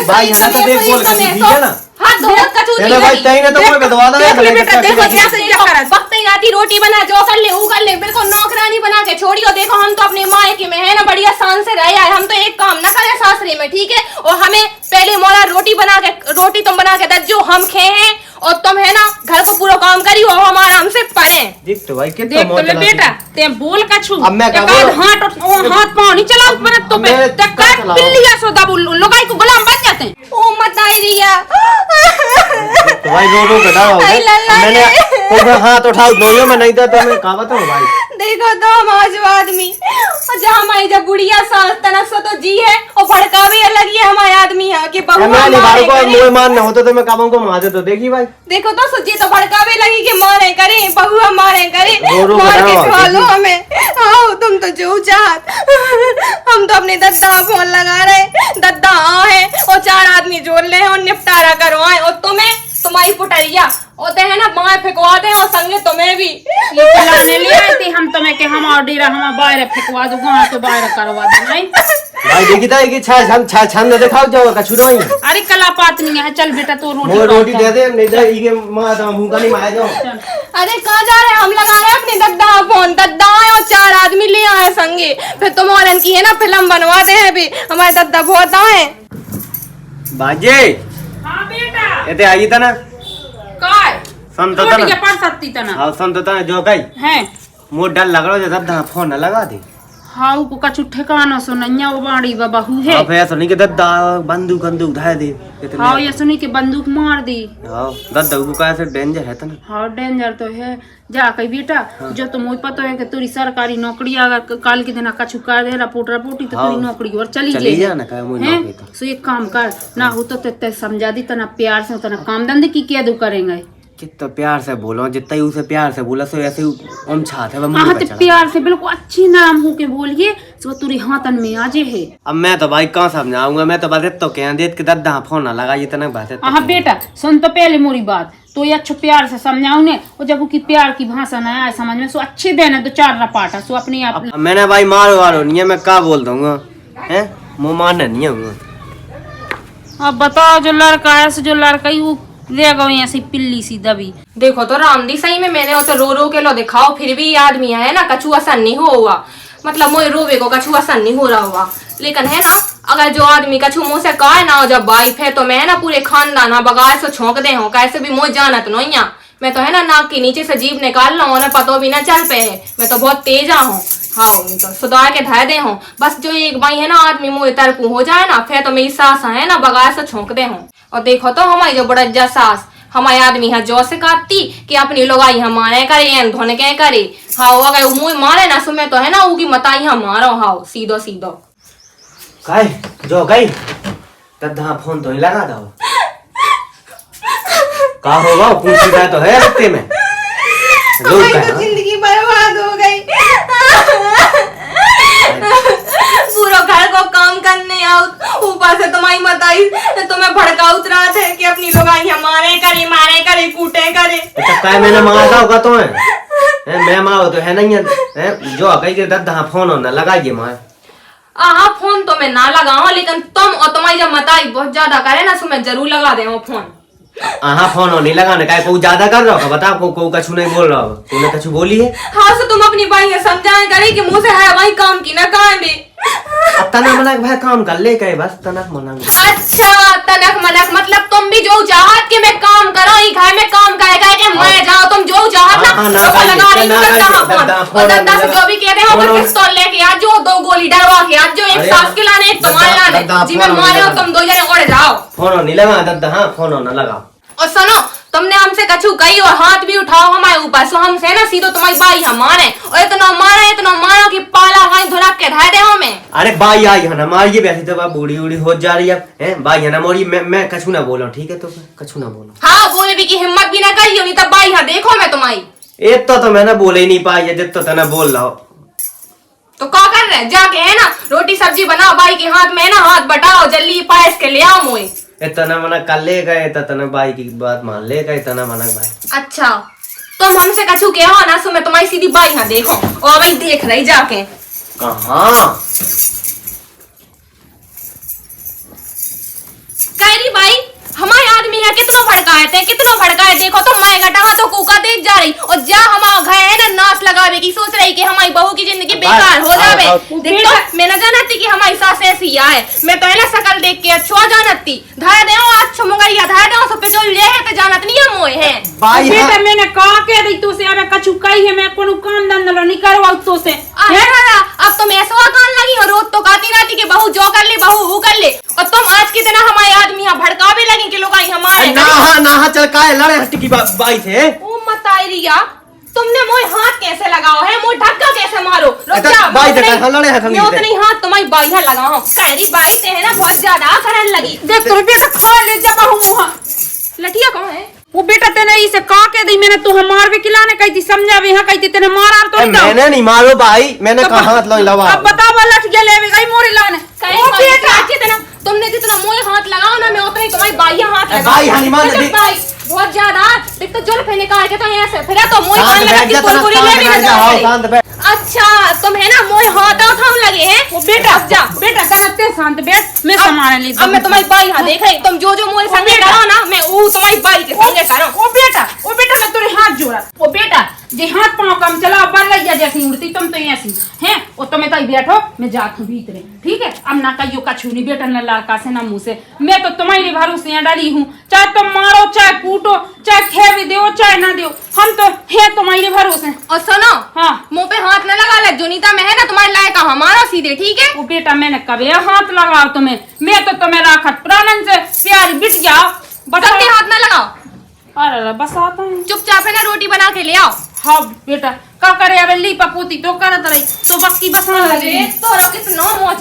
भाई यहाँ तो देख बोल के ठीक है ना हाथ बहुत कचू चलो भाई तई ने तो कोई बदवा दे बेटा देखो कैसे ये कर वक्त ही आती रोटी बना जो कर ले वो कर ले, बिल्कुल नौकरानी बना के छोड़ियो। देखो हम तो अपने मायके में है ना बढ़िया शान से रहे आए, हम तो एक काम ना करे सासरे में, ठीक है, और हमें पहले मोला रोटी तुम बना के दज्जो हम खे हैं और तुम है ना घर को पूरा काम करी हो हमारा हमसे पढ़े। देख तो भाई कितना देख तो बेटा ते बोल कछु अब मैं हाथ पांव नहीं चलाओ पर तो पे तक बिल्लिया सो दबु लोगाई को गुलाम बन जाते हैं। ओ मत आई रिया तो भाई रो के दाओ मैंने कोई हाथ उठाओ दोयो में नहीं था तो मैं का बताऊं भाई। देखो तो हमारे आदमी और जहाँ हमारी जब बुढ़िया सास तनक सो तो जी है और भड़का भी अलग ही है हमारे आदमी यहाँ के बहु मुझे मारना होता तो मैं काबों को मार दे तो देखी भाई। देखो तो सोचिए तो भड़का भी लगी कि मारे करे बहुआ मारे करे रो मार के खा लो हमें। आओ तुम तो जो चाहत हम तो अपने दद्दा फोन लगा रहे दद्दा है और चार आदमी जोड़ ले और निपटारा करवाए और तुम्हारी पुटरिया होते है ना माए फेंकवा दे और संगे तुम्हें भी ये खिलाने ले आए थे हम तुम्हें के हम और डेरा हम बाहर फेंकवा दो गांव तो बाहर करवा दो नहीं भाई देखी था कि छा छन दिखाओ जाओ कछु नहीं। अरे कला पात नहीं है, चल बेटा तो रोटी दे दे नहीं तो इके मां तो भूखा नहीं मार जाओ। अरे कहाँ जा रहे हम लगा रहे अपने दद्दा फोन दद्दा है और चार आदमी ले आए संगे, फिर तुम और की है ना फिल्म बनवाते हैं भी हमारे दद्दा बहुत आए। बाजे हां बेटा ये आई था ना काय संत था ना के पर सकती था ना हां संत था जो कई है मोर डर लग रहा है दद्दा फोन न लगा दे। हाँ को कछु ठिकाना सो नैया बाड़ी बहू है। हां फिर सुनी के दद्दा बंदूक उठाए दे। हाँ ये सुनी के बंदूक मार दी। हां दद्दा को कैसे डेंजर है तना। हाँ डेंजर तो है जा कही बेटा जो तुम मुझे पता है कि तुरी सरकारी नौकरी अगर काल के दिन कछु कर दे रिपोर्टी तो तुरी नौकरी और चली जा ना का मुझे नौकरी तो सो एक काम कर ना हो तो ते समझा दी तना प्यार से तना काम धंधे की क्या दू करेंगे कितना प्यार से बोलो जितना ही उसे प्यार से बोला सो ऐसे हम चाहते हैं हाँ तो प्यार से बिल्कुल अच्छी नाम हो के बोलिए सो तुरी हाथन में आजे है। अब मैं तो भाई कहाँ समझाऊंगा, मैं तो बस तो कह देत कि दद्दा फोन ना लगा ये तना बात है। हाँ बेटा सुन तो पहले मोरी बात तो ये अच्छो प्यार से समझाऊ ने और जब की प्यार की भाषा न आए समझ में सो अच्छे देना तो चार रपाटा सो अपने आप मैंने भाई मारो वारो नहीं है मैं क्या बोल दूंगा है मुँह मारना नहीं है। अब बताओ जो लड़का है जो लड़का ही वो ले गए ऐसी पिल्ली सी दबी। देखो तो रामदी सही में मैंने उसे रो के लो दिखाओ फिर भी आदमी है ना कछु असर नहीं हो हुआ, मतलब मोए रोवे को कछु असर नहीं हो रहा हुआ। लेकिन है ना, अगर जो आदमी कछु मुंह से कहे ना जब वाइफ है तो मैं है ना पूरे खानदान बगार से छोंक दे हूँ, कैसे भी मुझ जानत नहीं। मैं तो है ना नाक के नीचे से जीभ निकाल रहा हूँ, उन्हें पतो भी ना चल पे है। मैं तो बहुत तेजा हूँ। हाँ तो सुधार के धाय दे हूँ। बस जो एक बाई है ना आदमी मुँह तरकू हो जाए ना, फिर तो मेरी सास है ना बगार से छोंक दे हूँ। और देखो तो हमारी जो बड़ज्जा सास हमारे आदमी है जो से काटती कि अपनी लोग आई हमारे करे धोने के करे। हाँ अगर मुँह मारे ना सुमे तो है ना उगी मताई हमारो। हाँ सीधो सीधो काय जो गई तद्दा फोन तो ही लगा दो। का होगा पूछी जाए तो है रस्ते में हमारी तो जिंदगी बर्बाद हो गई। पूरा घर को काम करने आओ, ऊपर से तुम्हारी मताई तुम्हें भड़का उतरा थे कि अपनी लोग आई हमारे करे मारे करे कूटे करे। तो काय मैंने मारा होगा तो है मैं मारो तो है नहीं है जो कही के दद्दा फोन हो ना लगाइए मार। हाँ फोन तो मैं ना लगाऊं, लेकिन तुम और तुम्हारी जब मताई बहुत ज्यादा करे ना तो मैं जरूर लगा दे फोन। हाँ फोन नहीं लगाने का को ज्यादा कर रहा हो बता को कछु नहीं बोल रहा हो तूने कछु बोली है। हाँ तो तुम अपनी बाई समझाए करे कि मुंह से है वही काम की ना काम भी। तनक मनक भाई काम कर ले कहे बस तनक मनक। अच्छा तनक मनक मतलब तुम भी जो चाहत कि मैं काम करो ही घर में काम करे के मैं जाओ, तुम जो चाहत ना तो लगा रही हो और दद्दा से जो भी कहते हो वो पिस्तौल लेके आ जो 2 गोली डरवा के आ जो, एक सास के लाने एक तुम्हारे लाने जी मैं मारे हो तुम 2 जने उड़ जाओ। फोन नहीं लगा दद्दा। हाँ फोन ना लगा। और सुनो तुमने हमसे कछु कही और हाथ भी उठाओ हमारे ऊपर सो हमसे ना सीधो तुम्हारी बाई हमारे और इतना मारा कि पाला वहीं धुलक के धाय दे हमें। अरे बाई आई है ना मारिए वैसे तो बात बूढ़ी बूढ़ी हो जा रही है बाई है ना मोरी मैं कछु ना बोलो ठीक है तो कछु ना बोलो। हाँ बोले भी की हिम्मत भी ना करियो नहीं तब बाई हाँ देखो मैं तुम्हारी एक तो मैंने बोले ही नहीं पाई है जितना तो ना बोल रहा हो तो क्या कर रहे जाके है ना रोटी सब्जी बनाओ बाई के हाथ में ना हाथ बटाओ जल्दी पायस के ले आओ मोए। इतना मना कर ले गए तना बाई की बात मान ले गए तना मना भाई। अच्छा तुम हमसे कछु के हो ना सो मैं तुम्हारी सीधी बाई हाँ देखो और भाई देख रही जाके कहाँ कह बाई हमारे आदमी है कितना भड़काए थे कितना भड़काए देखो तो मैं घटा तो कूका देख जा रही और जा हमारा घर है ना नाश लगावे की सोच रही कि हमारी बहू की जिंदगी बेकार हो जावे। देखो मैं न जानती कि हमारी सास ऐसी है, मैं तो है ना शकल देख के अच्छा जानती धाय दे अच्छा मुंगरिया धाय दे सब पेट्रोल ले है तो जानत नहीं है मोए है बाई बेटा मैंने कहा के दी तू से अब कछु कही है मैं कोनो काम धंधा नहीं करवाऊ तो से अब तुम ऐसा कान लगी और रोज तो गाती रहती कि बहू जो कर ले बहू वो कर ले और तुम आज के दिन हमारे आदमी यहाँ भड़कावे लगी कि लोग आई हमारे ना चल का लड़े हट्टी की बाई थे। ओ मताइरिया तुमने मोए हाथ कैसे लगाओ है मोए ढक्का कैसे मारो बाई लड़े है मैं उतनी हाथ तुम्हारी बाई है लगाओ कहरी बाई से है ना बहुत ज्यादा करन लगी देख तू बेटा खा ले जब बहू मुहा लठिया कौन है वो बेटा तेने इसे कहा के दी मैंने तू हमार भी खिलाने कही थी समझा भी हाँ कही थी तेने मारा तो मैंने नहीं मारो भाई मैंने कहा हाथ लगा। अब बता वो लठिया ले गई मोरी लाने तुमने जितना मोए हाथ लगाओ ना मैं उतना ही तुम्हारी बाई हाथ लगाओ बाई हनीमान बाई बहुत ज्यादा देख तो जोर फेंने का है कि तो ऐसे फिर तो मोए शांत हाथ बैठ जा, लगा पूरी ले भी शांत बैठ। अच्छा तुम है ना मोए हाथ उठाने लगे हैं वो बेटा जा बेटा करते शांत बैठ मैं सामान ले अब मैं तुम्हारी बाई हां देख रही तुम जो मोए संगे करो ना मैं वो तुम्हारी बाई के संगे करो। ओ बेटा मैं तेरे हाथ जोड़ा ओ बेटा जे हाथ पांव कम चला बन रही है जैसी उड़ती तुम तो ऐसी हैं वो तो मैं तो बैठो मैं जात हूँ भीतर ठीक है अब ना कहियो कछु नहीं बेटा न लड़का से ना मुँह से मैं तो तुम्हारे भरोसे यहाँ डरी हूँ चाहे तुम मारो चाहे कूटो चाहे खेवे दो चाहे ना दो हम तो है तुम्हारे भरोसे। और सुनो हाँ मुंह पे हाथ न लगा ले जोनीता में है ना तुम्हारे लायक हमारा सीधे ठीक है। वो बेटा मैंने कभी हाथ लगाओ तुम्हें मैं तो तुम्हें राखत प्राणन से प्यारी बिट जाओ बटन हाथ न लगाओ अरे बस आता है चुपचाप है ना रोटी बना के ले आओ। हाँ बेटा का करे अब ली पपूती तो करत रही तो वक्की बसाने लगी तोरा कितना मोह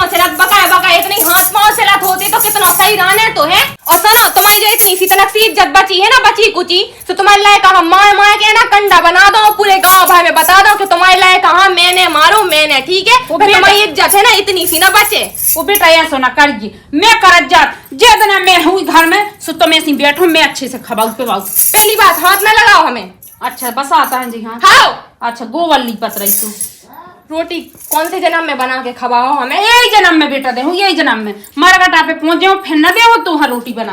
चलत बका इतनी हाथ पांव चलत होती तो कितना सही रहने तो है। और सुनो तुम्हारी जो इतनी सी तनक सी इज्जत बची है ना बची कुची तो तुम्हारे लायक कहा मार के ना कंडा बना दो पूरे गांव भाई में बता दो कि तुम्हारे लायक कहा मैंने मारो मैंने ठीक है तुम्हारी इज्जत है ना इतनी सी ना बचे। वो बेटा ऐसा ना करिए मैं करत जात जे दिन मैं हुई घर में सो तो मैं बैठो मैं अच्छे से खबाऊ पे बाऊ पहली बात हाथ न लगाओ हमें। अच्छा बस आता है जी हाँ हाँ अच्छा गोवल लिपत रही तू रोटी कौन से जन्म में बना के खवाओ हमें। यही जन्म में बेटा दे यही जन्म में मरगटा पे पहुंच जाओ फिर न दे तू हाँ रोटी बना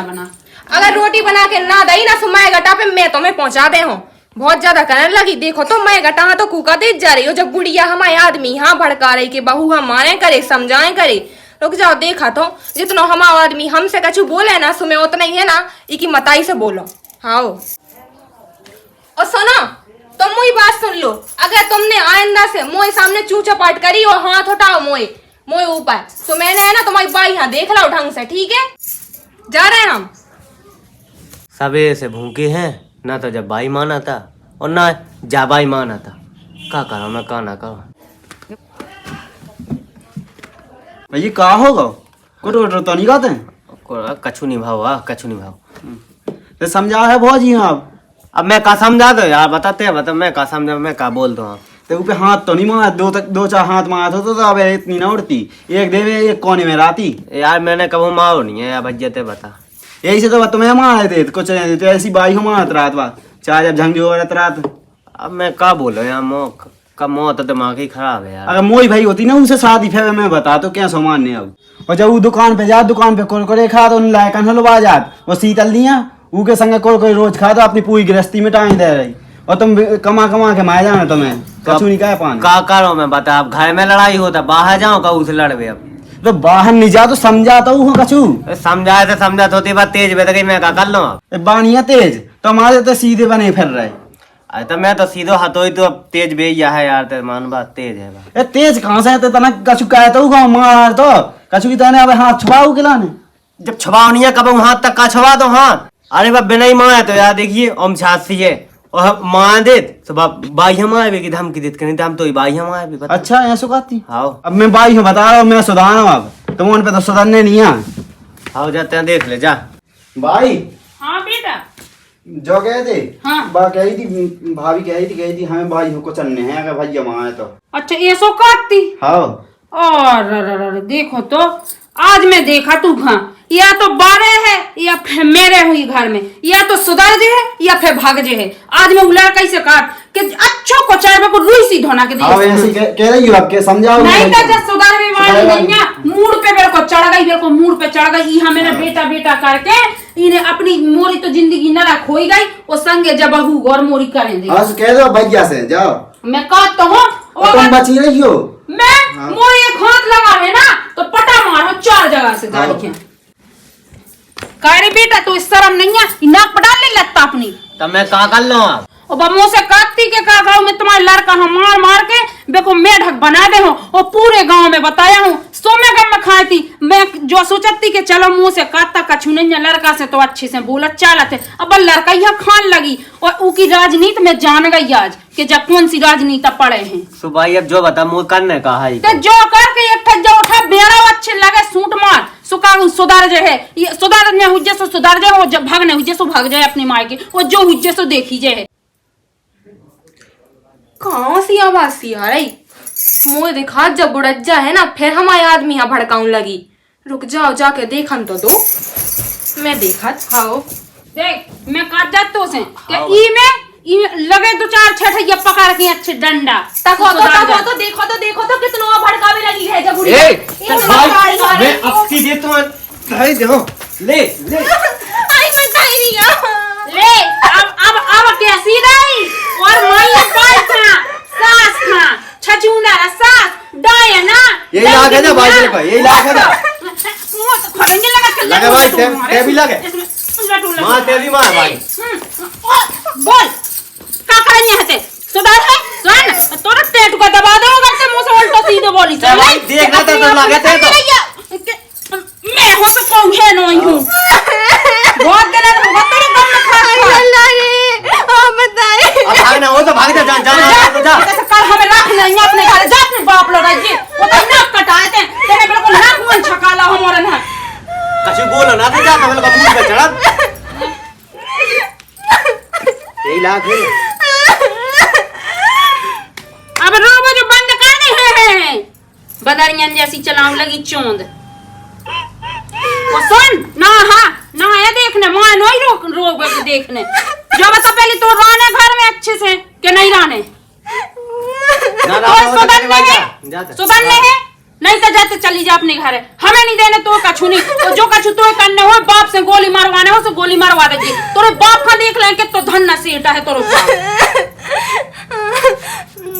अगर रोटी बना के ना दई ना सुमाए गटा पे मैं तुम्हें पहुंचा दे हूँ बहुत ज्यादा करने लगी। देखो तो मैं गटा तो कूका तेज जा रही हो, जब बुढ़िया हमारे आदमी यहाँ भड़का रही कि बहू हम माने करे समझाए करे। रुक जाओ, देखा तो जितना हमारा आदमी हमसे कछु बोले ना सुमे उतना ही है ना इकी मताई से बोलो। हाँ और सुनो तुम मुझी बात सुन लो, अगर तुमने आइंदा से मोए सामने चू चपाट करी और हाथ उठाओ मोए ऊपर तो मैंने है ना तुम्हारी बाई यहाँ देख लो ढंग से, ठीक है? जा रहे हैं हम। सवेरे से भूखे हैं, ना तो जब बाई माना था और ना जा बाई माना था। का करो मैं का ना करो। भैया का होगा कुछ तो नहीं गाते हैं? कछु नहीं भाव, कछु नहीं भाव। तो समझा है भौजी आप। अब मैं का समझा दो यार, बताते हैं बता मैं का समझा, मैं का बोल दो। तो ऊपर हाथ तो नहीं मारा, दो चार हाथ मारा तो अब इतनी ना उड़ती, एक देवे एक कोने में रहती। यार मैंने कबू मारो नहीं है यार, भैया ते बता। यही से तो तुम्हें मारे थे कुछ तो ऐसी बाई हो मारत रात बात चाहे जब झंझो रात। अब मैं का बोलो यार, मोह तो दिमाग ही खराब है यार। अगर मोई भाई होती ना उसे शादी फिर मैं बता तो क्या सामान नहीं अब। और जब वो दुकान पे जा, दुकान पे कुरकुरे खा तो लायक हलवा जात और शीतल दिया ऊके संग कोई रोज खा तो अपनी पूरी गृहस्थी में टाइम दे रही। और तुम कमा के मार जाना तुम्हें कछु नहीं कह पाना। का करो मैं बता, अब घर में लड़ाई होता बाहर जाओ का उसे लड़वे। अब तो बाहर नहीं जा तो समझाता हूँ कछु। समझाए तो समझाते होती बात तेज बता गई, मैं का कर लो। अब बानिया तेज तो हमारे तो सीधे बने फिर रहे। अरे तो मैं तो सीधो हथोई तो अब तेज बेजा है यार, ते मान बात तेज है बा। ए तेज कहाँ से है तना कछु कहता हूँ गाँव मार तो कछु की तने अब हाथ छुपाऊ के लाने। जब छुपाओ नहीं है कब हाथ तक का छुपा दो हाथ। अरे बाप बिना ही माँ तो यार देखिए ओम छासी है और माँ दे तो बाप बाई हम आए भी कि धमकी देते नहीं, हम तो बाई हम आए भी बता। अच्छा ऐसा कहती। हाँ अब मैं बाई हूँ बता रहा हूँ, मैं सुधार हूँ अब तुम उन पे तो सुधरने नहीं है। हाँ जाते हैं देख ले जा। भाई हाँ बेटा। जो गए थे हाँ। कही थी भाभी कही थी हमें भाई को चलने हैं अगर भैया वहाँ आए तो। अच्छा ऐसो काटती। हाँ और देखो तो आज मैं देखा तू घा या तो बारे है या फिर मेरे हुई घर में, या तो सुधर जे है या फिर भाग जे है। आज मैं उलड़ कैसे काट कि अच्छो को चाय में को रुई सी धोना के हाँ ऐसे कह रही हो अब के समझाओ नहीं तो जब सुधर भी वाली नहीं है मूड पे मेरे को चढ़ गई, मेरे को मूड पे चढ़ गई। यहाँ मेरा बेटा बेटा करके इन्हें अपनी मोरी तो जिंदगी न खोई गई और संगे जब बहू और मोरी करेंगे। आज कह दो भैया से जाओ। मैं कहता हूँ तुम बची रही हो। मैं मोरी एक हाथ लगा है ना तो पटा मारो 4 जगह से गाड़ी के। कह रही बेटा तू इस शर्म नहीं है, नाक पटा ले लगता अपनी। तब मैं का कर लो अब। और बमो से काटती के का गाँव में तुम्हारे लड़का हम मार मार के बेको मेढक बना दे हो और पूरे गांव में बताया हूँ। सो में गम में खाई थी मैं जो सोचती के चलो मुंह से काटता कछु नहीं है, लड़का से तो अच्छे से बोला चालत है। अब लड़का यहाँ खान लगी और उकी राजनीति में जान गई आज कि जब कौन सी राजनीति पड़े हैं। सुबह अब जो बता मुँह करने का है तो जो करके एक जो उठा बेड़ा अच्छे लगे सूट मार सुखा सुधार जे है ये सुधार ने हुज्जे सो सुधार जाए, वो जब भागने हुज्जे सो भाग जाए अपनी माँ के, वो जो हुज्जे सो देखी जाए। कहाँ सी आवाज सी आ रही? मुँह दिखा जब बुढ़ज्जा है ना फिर हमारे आदमी यहाँ भड़काउन लगी। रुक जाओ जाके देखन तो दो। मैं देखा हाँ देख मैं काट जात तो से क्या ई में लगे 2-4 छठैया पकड़ के अच्छे डंडा देखो तो कितना भड़कावे लगी है जब बुढ़ी मैं अपकी दे तो भाई देखो ले ले आई मैं कह रही हूं ले अब कैसी रही और माई पाई था सास था छचूना सास डाय ना यही लागे ना भाई तेरे को यही लागे ना मुंह तो खड़ेंगे लगा भाई ते भी लगे मां ते भी मार भाई बोल का करेंगे हते सुधार है सुन तोरा पेट को दबा दूंगा ते मुंह से उल्टा सीधे बोली चल भाई देखना तो लगे थे तो मैं हो तो कौन है नहीं हूं बहुत गलत हो तेरे गम में खा अल्लाह रे आप बताए अब भागना हो तो भाग जा जा जा कैसे कर हमें रख नहीं अपने घर जा अपने बाप लड़ाई जी वो तो नाक कटाए थे तेरे बिल्कुल नाक मुंह छकाला हमारे ना कछु बोलो ना तो जा मेरे को मुंह पे चढ़ा यही लाख है। अब रोबो जो बंद कर दे है बदरियन जैसी चलाऊ लगी चोंद वो सुन ना ये देखने मां नहीं रोक के देखने जो बता पहले तो रहने घर में अच्छे से कि नहीं रहने सुधरने है नहीं तो जाते चली जा अपने घर हमें नहीं देने तो कछु नहीं तो जो कछु तो करने हो बाप से गोली मारवाने हो तो गोली मारवा दे तोरे बाप का देख लेंगे तो धन न सीटा है तोरे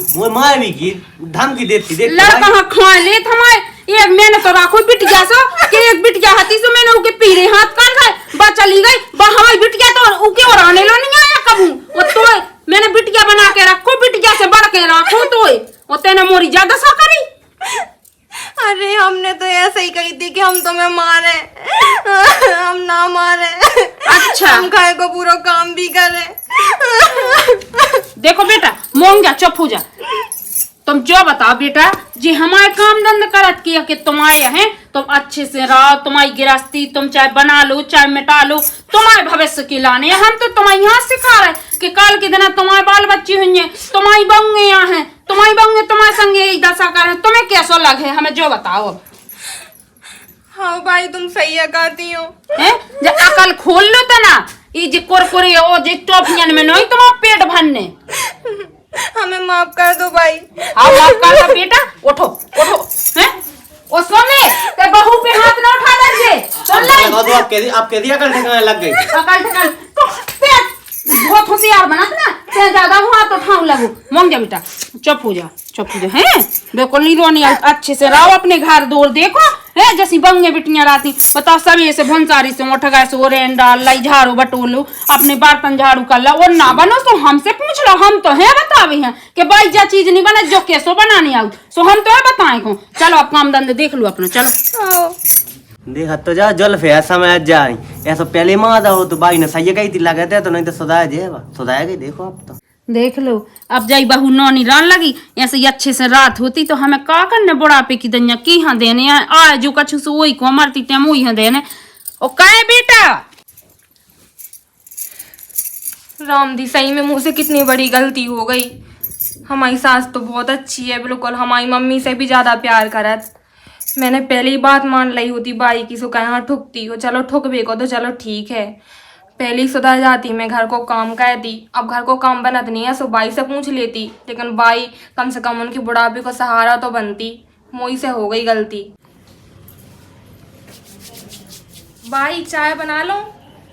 वो माँ भी की धमकी देती देख लड़का हाँ खा ले हमारे एक मैंने तो राखो बिटिया सो कि एक बिटिया हती सो मैंने उके पीरे हाथ कान खाए बा चली गई बा हमारी बिटिया तो उके और आने लो नहीं आया कबू वो तो मैंने बिटिया बना के रखो बिटिया से बढ़ के रखो तो वो तेने मोरी ज्यादा सा करी। अरे हमने तो ऐसे ही कही थी कि हम तुम्हें मारे, हम ना मारे। अच्छा। हम खाए को पूरा काम भी करे। देखो बेटा मोंग जा चुप हो जा, तुम जो बताओ बेटा जी हमारे काम धंधा करत किया कि तुम आए हैं तुम अच्छे से रहो, तुम्हारी गृहस्थी तुम चाहे बना लो चाहे मिटा लो, तुम्हारे भविष्य की लाने हम तो तुम्हारे यहाँ सिखा रहे कि कल के दिन तुम्हारे बाल बच्चे हुई हैं, तुम्हारी बहू यहाँ है, तुम्हारी बहू तुम्हारे संग यही दशा कर, तुम्हें कैसा लगे हमें जो बताओ अब। हाँ भाई तुम सही है कहती हो। जब अकल खोल लो तो ना ये जे कुरकुरे ओ जे टॉफियन में नहीं तुम्हारा पेट भरने। हमें माफ कर दो भाई। हाँ माफ कर दो बेटा, उठो उठो हैं ओ सोने ते बहू पे हाथ ना उठा दे सुन ले आप कह दिया कर ठिकाने लग गई अकल ठिकान तो ते बहुत होशियार बनत ना ते ज्यादा हुआ तो ठाऊ लगू मोंग जा बेटा चुप हो जा हैं बिल्कुल नहीं रोनी अच्छे से रहो अपने घर दूर देखो है जैसी बंगे बिटियां राती बताओ सभी ऐसे भंसारी से उठ गए सो रेन डाल लाई झाड़ू बटोलो अपने बर्तन झाड़ू कर ला और ना बनो तो हमसे पूछ लो हम तो है बतावे हैं कि भाई जा चीज नहीं बने जो कैसो बनाने आऊ सो हम तो है बताए को चलो आप काम धंधे देख लो अपना चलो देखा तो जा जल फे समय जाए ऐसा पहले मादा हो तो भाई ने सही गई थी लगे थे तो नहीं तो सुधाया जेबा सुधाया गई देखो अब तो देख लो अब जाई बहू नौनी रान लगी ऐसे अच्छे से रात होती तो हमें का करने बुढ़ापे की दनिया की हाँ देने आ जो कछु से वही को मरती टाइम वही हाँ देने ओ काहे बेटा राम दी सही में मुझसे कितनी बड़ी गलती हो गई। हमारी सास तो बहुत अच्छी है, बिल्कुल हमारी मम्मी से भी ज्यादा प्यार करत। मैंने पहले ही बात मान ली होती बाई की सो कहाँ ठुकती हो, चलो ठुक भी को तो चलो ठीक है, पहले ही सुधर जाती, मैं घर को काम करती। अब घर को काम बनत नहीं है सो बाई से पूछ लेती, लेकिन बाई कम से कम उनकी बुढ़ापे को सहारा तो बनती। मोई से हो गई गलती। बाई चाय बना लो।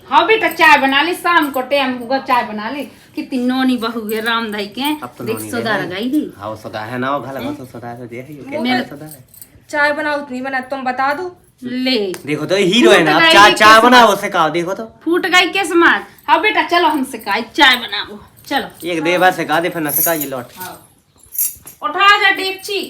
हाँ बेटा चाय बना ली शाम को टाइम होगा चाय बना ली कितनी नौनी बहू है राम दाई के देख सोदा लगाई दी हाँ सोदा है ना घर में तो सोदा है देखिए मेरे सोदा है चाय बनाओ उतनी बना तुम बता दो। ले देखो तो हीरो है ना चाय बनाओ सिखाओ देखो तो फूट गई के समान। हाँ बेटा चलो हम सिखाई चाय बनाओ चलो एक दे बार सिखा दे फिर ना सिखा ये लौट उठा जा डेगची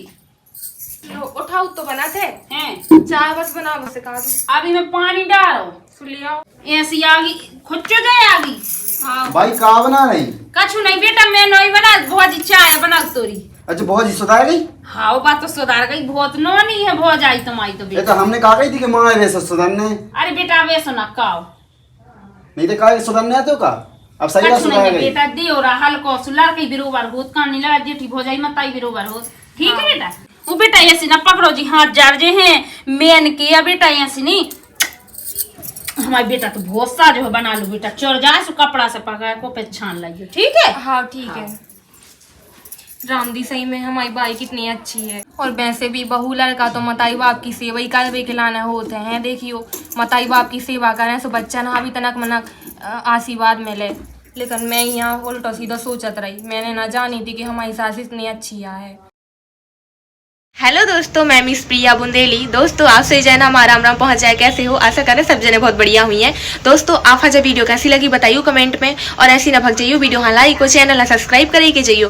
उठाओ तो बनाते हैं चाय बस बना बस सिखा दो। अभी मैं पानी डालो सुलियाओ ऐसी आगी खुच्चो जाए आगी। हाँ भाई कहाँ बना रही? कछु नहीं बेटा मैं नहीं बना बहुत चाय बना तोरी। अच्छा बहुत ही सुधार गई। हाँ वो बात तो सुधार गई बहुत नौनी है बहुत आई तुम्हारी तो ये बेटा। तो हमने कहा गई थी कि माँ है वैसे सुधरने। अरे बेटा वे सुना काओ नहीं तो कहा सुधरने आते हो का अब सही बात कछु सुधार नहीं गई। बेटा दे और हल्को सुलर के बिरोबर होत कान नहीं लगा जेठी भोजाई मताई बिरोबर होत ठीक है बेटा। वो बेटा ऐसी ना पकड़ो जी हाथ जार जे हैं मेन किया बेटा ऐसी नहीं हमारी बेटा तो बहुत सा जो है बना लो बेटा चोर जाए सो कपड़ा से पकड़ को पे छान लाइए ठीक है। हाँ ठीक है। राम दी सही में हमारी बाई कितनी अच्छी है, और वैसे भी बहू लड़का तो मताई बाप की सेवा ही करवे के लाना होते हैं। देखियो मताई बाप की सेवा करें सो बच्चा ना भी तनक मनक आशीर्वाद मिले, लेकिन मैं यहाँ उल्टा सीधा सोचत रही, मैंने ना जानी थी कि हमारी सास इतनी अच्छी है। हेलो दोस्तों, मैं मिस प्रिया बुंदेली। दोस्तों आपसे जना हमारा राम पहुंच जाए, कैसे हो? आशा करें सब जने बहुत बढ़िया हुई हैं। दोस्तों आप वीडियो कैसी लगी बताइयो कमेंट में, और ऐसी ना भग जाइयो वीडियो हाँ लाइक और चैनल सब्सक्राइब करे के जाइयो।